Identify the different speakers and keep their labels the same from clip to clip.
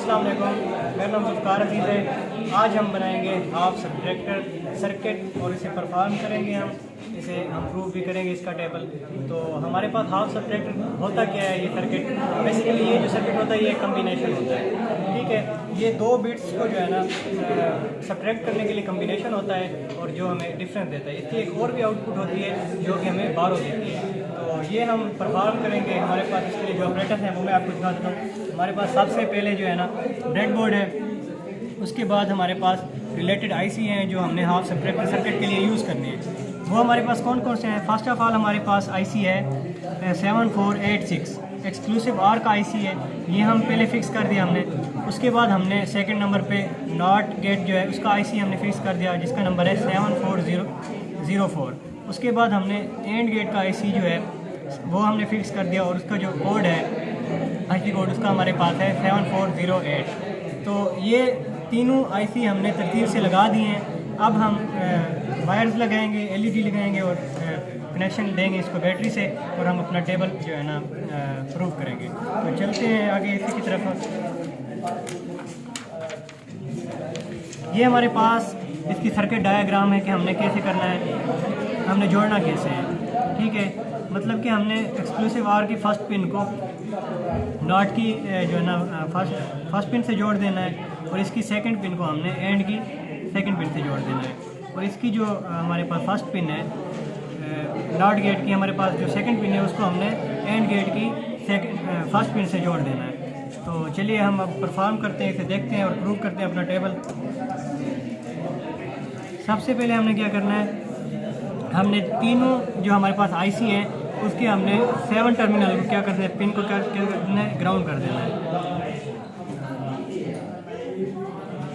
Speaker 1: अस्सलाम वालेकुम, मेरा नाम ज़ुल्फ़िकार अज़ीज़ है। आज हम बनाएंगे हाफ सब्ट्रैक्टर सर्किट और इसे परफॉर्म करेंगे इसे हम प्रूव भी करेंगे इसका टेबल। तो हमारे पास हाफ सब्ट्रैक्टर होता क्या है, ये सर्किट बेसिकली ये जो सर्किट होता है ये कम्बिनेशन होता है, ठीक है। ये दो बिट्स को जो है ना सब्ट्रैक्ट करने के लिए कम्बिनेशन होता है और जो हमें डिफरेंस देता है। इसकी एक और भी आउटपुट होती है जो कि हमें बारो देती है। तो ये हम परफॉर्म करेंगे। हमारे पास इसके लिए जो ऑपरेटर्स हैं वो मैं आपको दिखा देता हूँ। हमारे पास सबसे पहले जो है ना ब्रेडबोर्ड है, उसके बाद हमारे पास रिलेटेड आईसी हैं जो हमने हाफ सब्ट्रैक्टर सर्किट के लिए यूज़ करने हैं। वो हमारे पास कौन कौन से हैं? फर्स्ट ऑफ ऑल हमारे पास आईसी है 7486 एक्सक्लूसिव आर का आईसी है, ये हम पहले फ़िक्स कर दिया हमने। उसके बाद हमने सेकंड नंबर पे नॉट गेट जो है उसका आईसी हमने फ़िक्स कर दिया जिसका नंबर है 74004। उसके बाद हमने एंड गेट का आईसी जो है वो हमने फ़िक्स कर दिया और उसका जो कोड है आईसी कोड उसका हमारे पास है 7408। तो ये तीनों आईसी हमने तरतीब से लगा दिए हैं। अब हम वायर्स लगाएंगे, एलईडी लगाएंगे और कनेक्शन देंगे इसको बैटरी से और हम अपना टेबल जो है ना प्रूव करेंगे। तो चलते हैं आगे इसी की तरफ। ये हमारे पास इसकी सर्किट डायग्राम है कि हमने कैसे करना है, हमने जोड़ना कैसे है, ठीक है। मतलब कि हमने एक्सक्लूसिव आर की फर्स्ट पिन को नॉट की जो है ना फर्स्ट पिन से जोड़ देना है और इसकी सेकंड पिन को हमने एंड की सेकंड पिन से जोड़ देना है। और इसकी जो हमारे पास फर्स्ट पिन है नॉट गेट की, हमारे पास जो सेकंड पिन है उसको हमने एंड गेट की फर्स्ट पिन से जोड़ देना है। तो चलिए हम अब परफॉर्म करते हैं, इसे देखते हैं और प्रूव करते हैं अपना टेबल। सबसे पहले हमने क्या करना है, हमने तीनों जो हमारे पास आईसी है उसके हमने 7 टर्मिनल को क्या करते हैं, पिन को क्या करना है, ग्राउंड कर देना है।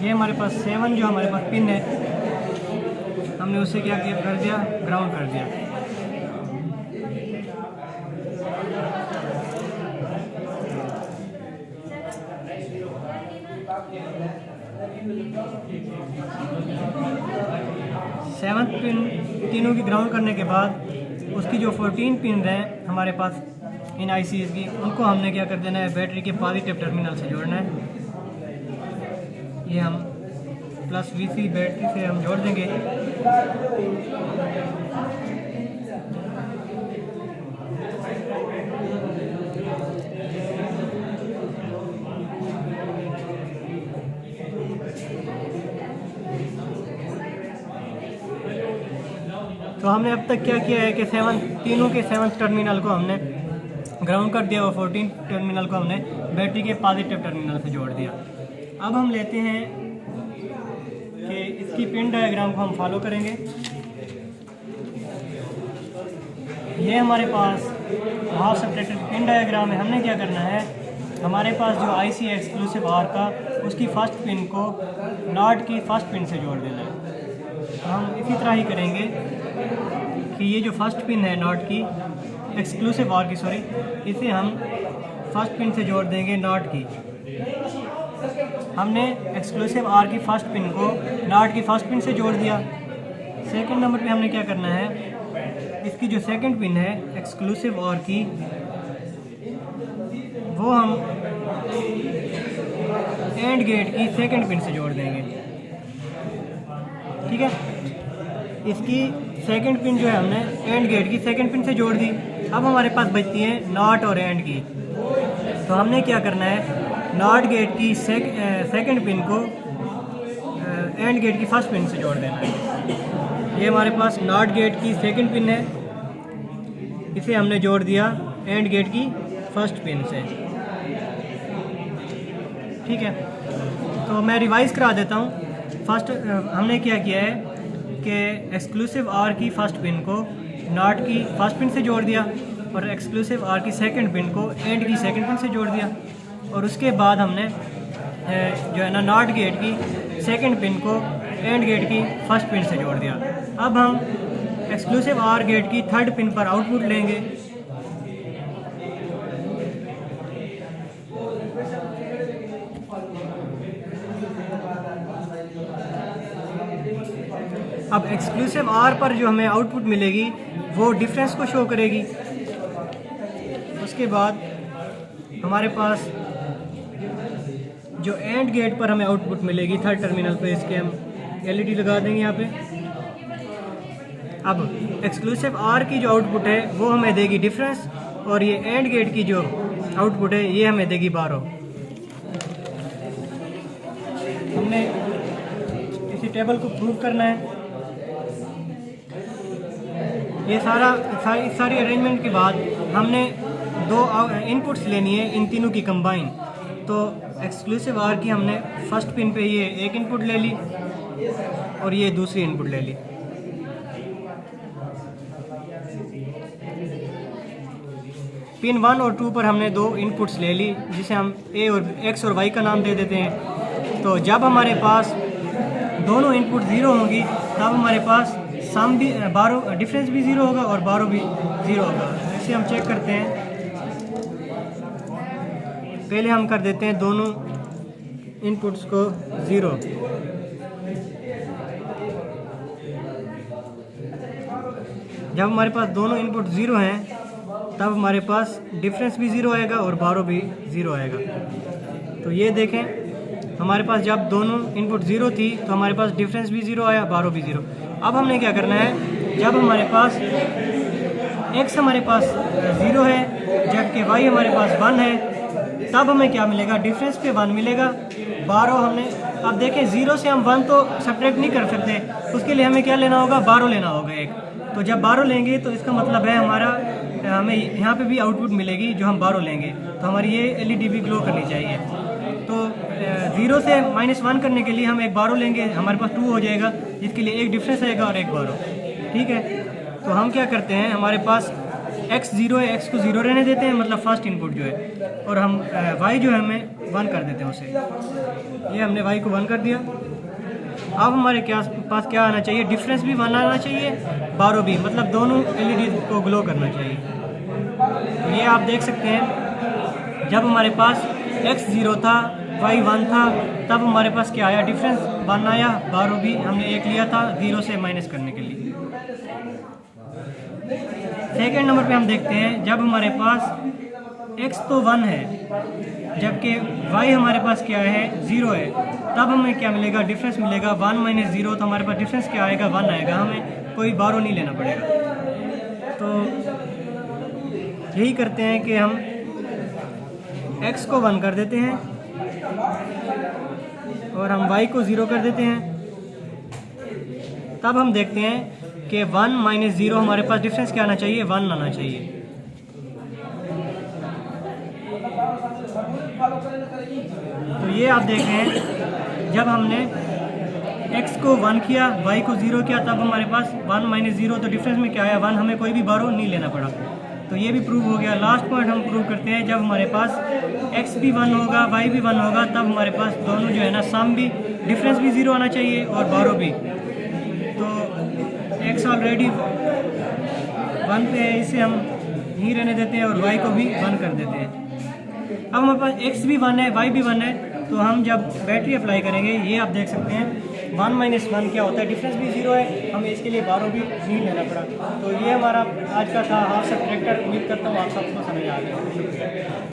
Speaker 1: ये हमारे पास 7 जो हमारे पास पिन है हमने उससे क्या कर दिया, ग्राउंड कर दिया। सेवंथ पिन तीनों की ग्राउंड करने के बाद उसकी जो 14 पिन हैं हमारे पास इन आईसीज़ की, उनको हमने क्या कर देना है, बैटरी के पॉजिटिव टर्मिनल से जोड़ना है। ये हम प्लस वीसी बैटरी से हम जोड़ देंगे। तो हमने अब तक क्या किया है कि तीनों के 7 टर्मिनल को हमने ग्राउंड कर दिया और 14 टर्मिनल को हमने बैटरी के पॉजिटिव टर्मिनल से जोड़ दिया। अब हम लेते हैं कि इसकी पिन डायग्राम को हम फॉलो करेंगे। ये हमारे पास हाफ सब्ट्रैक्टर की पिन डायग्राम है। हमने क्या करना है, हमारे पास जो आईसी है एक्सक्लूसिव आर का उसकी फर्स्ट पिन को नॉट की फर्स्ट पिन से जोड़ देना है। तो हम इसी तरह ही करेंगे कि ये जो फर्स्ट पिन है नॉट की एक्सक्लूसिव आर की इसे हम फर्स्ट पिन से जोड़ देंगे नॉट की। हमने एक्सक्लूसिव आर की फर्स्ट पिन को नॉट की फर्स्ट पिन से जोड़ दिया। सेकंड नंबर पे हमने क्या करना है, इसकी जो सेकंड पिन है एक्सक्लूसिव आर की वो हम एंड गेट की सेकंड पिन से जोड़ देंगे, ठीक है। इसकी सेकंड पिन जो है हमने एंड गेट की सेकंड पिन से जोड़ दी। अब हमारे पास बचती है नॉट और एंड की। तो हमने क्या करना है, नॉट गेट की सेकंड पिन को एंड गेट की फर्स्ट पिन से जोड़ देना है। ये हमारे पास नॉट गेट की सेकंड पिन है, इसे हमने जोड़ दिया एंड गेट की फर्स्ट पिन से, ठीक है। तो मैं रिवाइज करा देता हूँ। फर्स्ट हमने क्या किया है कि एक्सक्लूसिव आर की फर्स्ट पिन को नॉट की फर्स्ट पिन से जोड़ दिया और एक्सक्लूसिव आर की सेकंड पिन को एंड की सेकंड पिन से जोड़ दिया। और उसके बाद हमने जो है ना नॉट गेट की सेकंड पिन को एंड गेट की फर्स्ट पिन से जोड़ दिया। अब हम एक्सक्लूसिव आर गेट की थर्ड पिन पर आउटपुट लेंगे। अब एक्सक्लूसिव आर पर जो हमें आउटपुट मिलेगी वो डिफरेंस को शो करेगी। उसके बाद हमारे पास जो एंड गेट पर हमें आउटपुट मिलेगी थर्ड टर्मिनल पे, इसके हम LED लगा देंगे यहाँ पे। अब एक्सक्लूसिव आर की जो आउटपुट है वो हमें देगी डिफरेंस, और ये एंड गेट की जो आउटपुट है ये हमें देगी 12। हमने इसी टेबल को प्रूव करना है। ये सारी अरेंजमेंट के बाद हमने दो इनपुट्स लेनी है इन तीनों की कंबाइन। तो एक्सक्लूसिव आर की हमने फर्स्ट पिन पे ये एक इनपुट ले ली और ये दूसरी इनपुट ले ली। पिन 1 और 2 पर हमने दो इनपुट्स ले ली, जिसे हम X और Y का नाम दे देते हैं। तो जब हमारे पास दोनों इनपुट 0 होंगी तब हमारे पास सम भी 12 डिफरेंस भी 0 होगा और 12 भी 0 होगा। इसे हम चेक करते हैं। पहले हम कर देते हैं दोनों इनपुट्स को 0। जब हमारे पास दोनों इनपुट 0 हैं तब हमारे पास डिफरेंस भी 0 आएगा और 12 भी 0 आएगा। तो ये देखें, हमारे पास जब दोनों इनपुट 0 थी तो हमारे पास डिफरेंस भी 0 आया, 12 भी 0। अब हमने क्या करना है, जब हमारे पास x हमारे पास 0 है जबकि y हमारे पास 1 है, तब हमें क्या मिलेगा, डिफरेंस पे 1 मिलेगा। 12 हमने, अब देखें 0 से हम 1 तो सब्ट्रैक्ट नहीं कर सकते, उसके लिए हमें क्या लेना होगा, 12 लेना होगा एक। तो जब 12 लेंगे तो इसका मतलब है हमें यहाँ पे भी आउटपुट मिलेगी जो हम 12 लेंगे। तो हमारी ये LED भी ग्लो करनी चाहिए। तो 0 से -1 करने के लिए हम एक 12 लेंगे, हमारे पास 2 हो जाएगा, जिसके लिए एक डिफरेंस आएगा और एक 12। ठीक है, तो हम क्या करते हैं, हमारे पास x 0 है, x को 0 रहने देते हैं, मतलब फर्स्ट इनपुट जो है, और हम y जो है हमें 1 कर देते हैं उसे। ये हमने y को 1 कर दिया। अब हमारे पास क्या आना चाहिए, डिफरेंस भी 1 आना चाहिए, 12 भी, मतलब दोनों LED को ग्लो करना चाहिए। तो ये आप देख सकते हैं, जब हमारे पास x 0 था, y 1 था, तब हमारे पास क्या आया, डिफरेंस 1 आया, 12 भी हमने एक लिया था 0 से माइनस करने के लिए। सेकेंड नंबर पे हम देखते हैं, जब हमारे पास x तो 1 है जबकि y हमारे पास क्या है, 0 है, तब हमें क्या मिलेगा, डिफरेंस मिलेगा 1 - 0। तो हमारे पास डिफरेंस क्या आएगा, 1 आएगा, हमें कोई 12 नहीं लेना पड़ेगा। तो यही करते हैं कि हम x को 1 कर देते हैं और हम y को 0 कर देते हैं। तब हम देखते हैं कि 1 - 0 हमारे पास डिफरेंस क्या आना चाहिए, 1 आना चाहिए। तो ये आप देख रहे हैं, जब हमने x को 1 किया, y को 0 किया, तब हमारे पास 1 - 0, तो डिफरेंस में क्या आया, 1, हमें कोई भी 12 नहीं लेना पड़ा। तो ये भी प्रूव हो गया। लास्ट पॉइंट हम प्रूव करते हैं, जब हमारे पास x भी 1 होगा, y भी 1 होगा, तब हमारे पास दोनों जो है ना, सम भी, डिफरेंस भी 0 आना चाहिए और 12 भी। तो x ऑलरेडी 1 पे है, इसे हम यहीं रहने देते हैं और y को भी 1 कर देते हैं। अब हमारे पास x भी 1 है, y भी 1 है, तो हम जब बैटरी अप्लाई करेंगे, ये आप देख सकते हैं 1 - 1 क्या होता है, डिफरेंस भी 0 है, हमें इसके लिए 12 भी नहीं लेना पड़ा। तो ये हमारा आज का था हाफ सब्ट्रैक्टर। उम्मीद करता हूँ आप सबको समझ आ गया। शुक्रिया।